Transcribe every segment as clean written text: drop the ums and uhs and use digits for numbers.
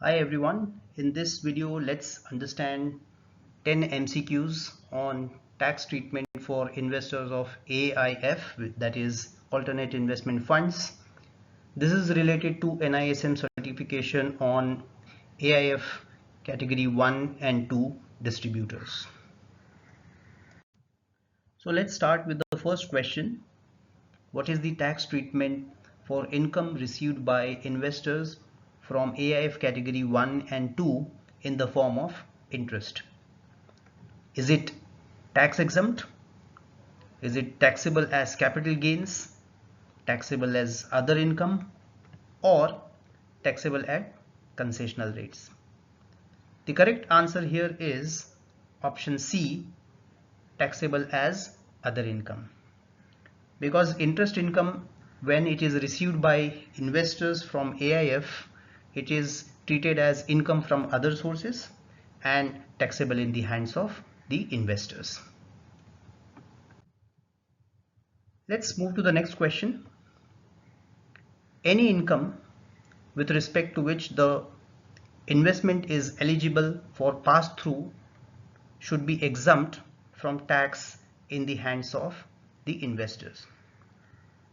Hi everyone, in this video let's understand 10 MCQs on tax treatment for investors of AIF, that is alternate investment funds. This is related to NISM certification on AIF category 1 and 2 distributors. So let's start with the first question. What is the tax treatment for income received by investors from AIF category 1 and 2 in the form of interest? Is it tax exempt? Is it taxable as capital gains, taxable as other income, or taxable at concessional rates? The correct answer here is option C, taxable as other income. Because interest income, when it is received by investors from AIF, it is treated as income from other sources and taxable in the hands of the investors. Let's move to the next question. Any income with respect to which the investment is eligible for pass-through should be exempt from tax in the hands of the investors.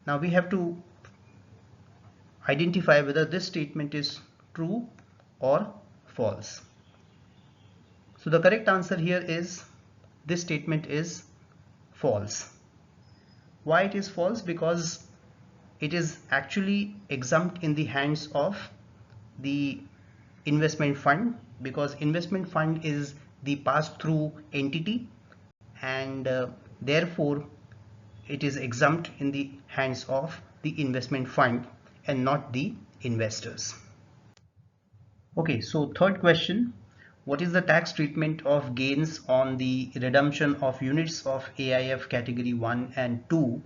Now we have to identify whether this statement is true or false. So the correct answer here is this statement is false. Why it is false? Because it is actually exempt in the hands of the investment fund, because investment fund is the pass-through entity and therefore it is exempt in the hands of the investment fund and not the investors. Okay, so third question. What is the tax treatment of gains on the redemption of units of AIF category 1 and 2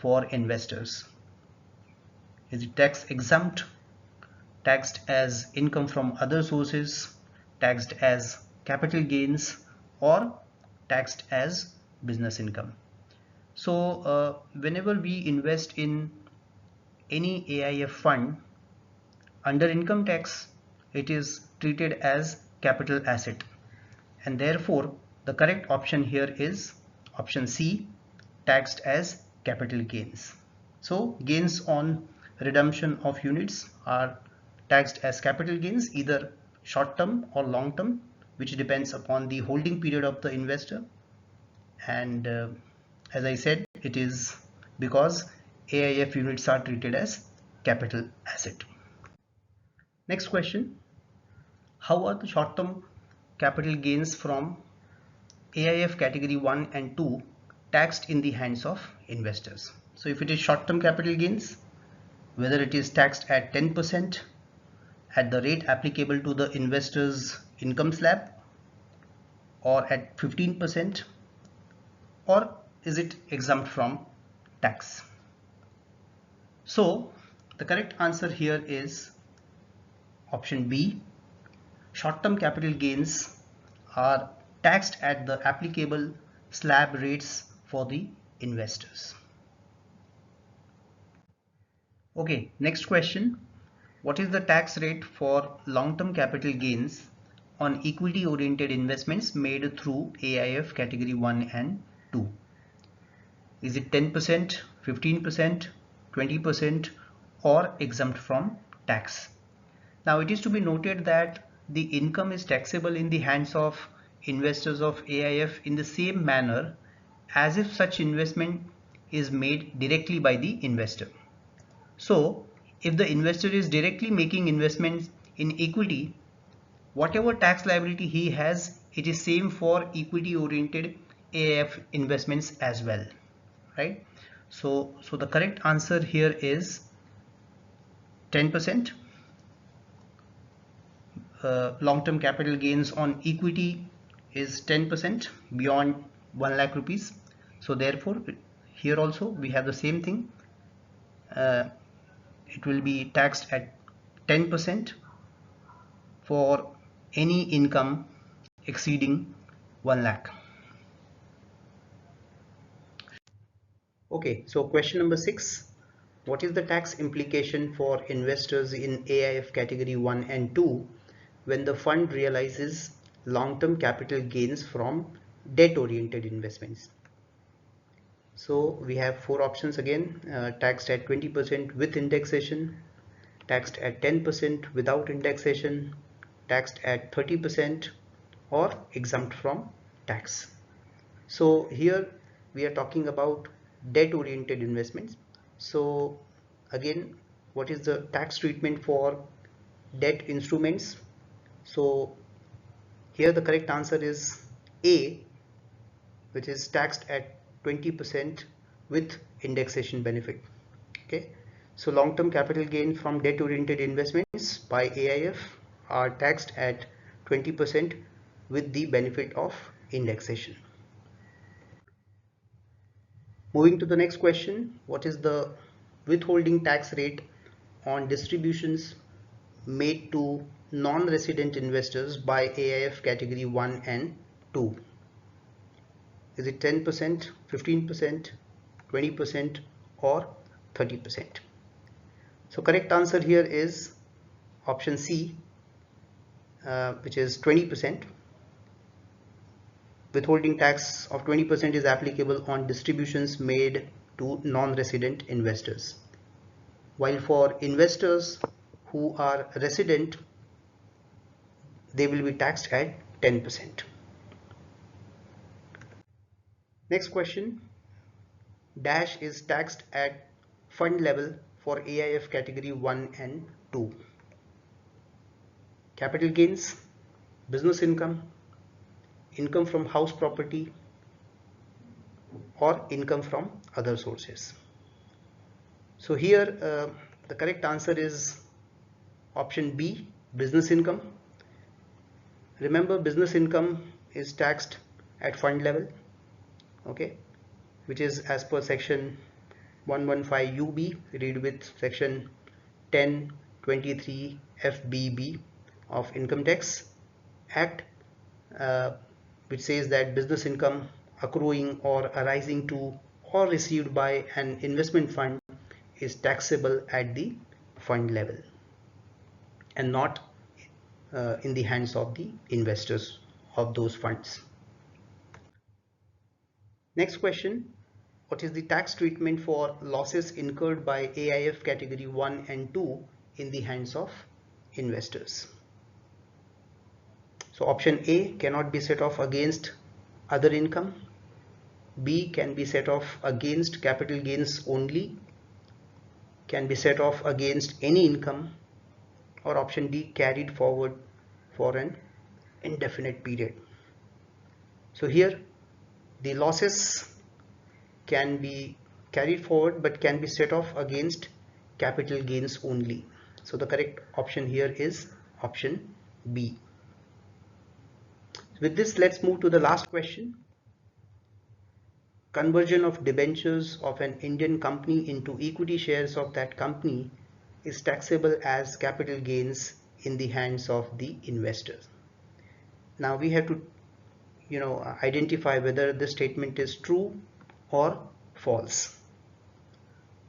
for investors? Is it tax exempt, taxed as income from other sources, taxed as capital gains, or taxed as business income? So whenever we invest in any AIF fund, under income tax it is treated as capital asset, and therefore the correct option here is option C, taxed as capital gains. So gains on redemption of units are taxed as capital gains, either short term or long term, which depends upon the holding period of the investor. And as I said, it is because AIF units are treated as capital asset. Next question. How are the short-term capital gains from AIF category 1 and 2 taxed in the hands of investors? So if it is short-term capital gains, whether it is taxed at 10% at the rate applicable to the investor's income slab, or at 15%, or is it exempt from tax? So the correct answer here is option B. Short-term capital gains are taxed at the applicable slab rates for the investors. Okay, next question. What is the tax rate for long-term capital gains on equity-oriented investments made through AIF category 1 and 2? Is it 10%, 15%, 20%, or exempt from tax? Now it is to be noted that the income is taxable in the hands of investors of AIF in the same manner as if such investment is made directly by the investor. So if the investor is directly making investments in equity, whatever tax liability he has, it is same for equity oriented AIF investments as well, right? So the correct answer here is 10%. Long-term capital gains on equity is 10% beyond 1 lakh rupees. So therefore here also we have the same thing. It will be taxed at 10% for any income exceeding 1 lakh. Okay, so question number 6. What is the tax implication for investors in AIF category 1 and 2 when the fund realizes long-term capital gains from debt-oriented investments. So we have four options again: taxed at 20% with indexation, taxed at 10% without indexation, taxed at 30%, or exempt from tax. So here we are talking about debt oriented investments. So again, what is the tax treatment for debt instruments? So here the correct answer is A, which is taxed at 20% with indexation benefit. Okay, so long-term capital gain from debt-oriented investments by AIF are taxed at 20% with the benefit of indexation. Moving to the next question, what is the withholding tax rate on distributions made to non-resident investors by AIF category 1 and 2? Is it 10%, 15%, 20%, or 30%? So correct answer here is option C, which is 20%. Withholding tax of 20% is applicable on distributions made to non-resident investors, while for investors who are resident, they will be taxed at 10%. Next question, dash is taxed at fund level for AIF category 1 and 2. Capital gains, business income, income from house property, or income from other sources. So here the correct answer is option B, business income. Remember, business income is taxed at fund level, okay, which is as per section 115 UB, read with section 1023 FBB of Income Tax Act, which says that business income accruing or arising to or received by an investment fund is taxable at the fund level and not in the hands of the investors of those funds. Next question, what is the tax treatment for losses incurred by AIF category 1 and 2 in the hands of investors? So option A cannot be set off against other income, B can be set off against capital gains only, can be set off against any income, or option D carried forward for an indefinite period. So here the losses can be carried forward but can be set off against capital gains only. So the correct option here is option B. With this, let's move to the last question. Conversion of debentures of an Indian company into equity shares of that company is taxable as capital gains in the hands of the investors. Now we have to identify whether this statement is true or false.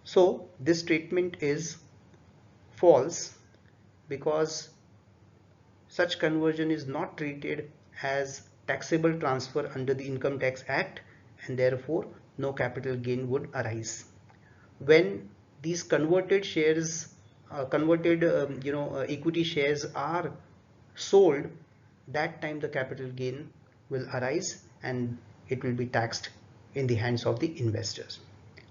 So this statement is false because such conversion is not treated as taxable transfer under the Income Tax Act, and therefore no capital gain would arise. When these converted shares, equity shares are sold, that time the capital gain will arise and it will be taxed in the hands of the investors.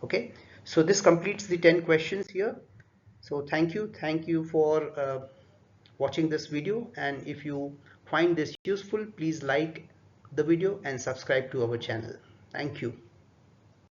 Okay, so this completes the 10 questions here. So thank you for watching this video, and if you find this useful, please like the video and subscribe to our channel. Thank you.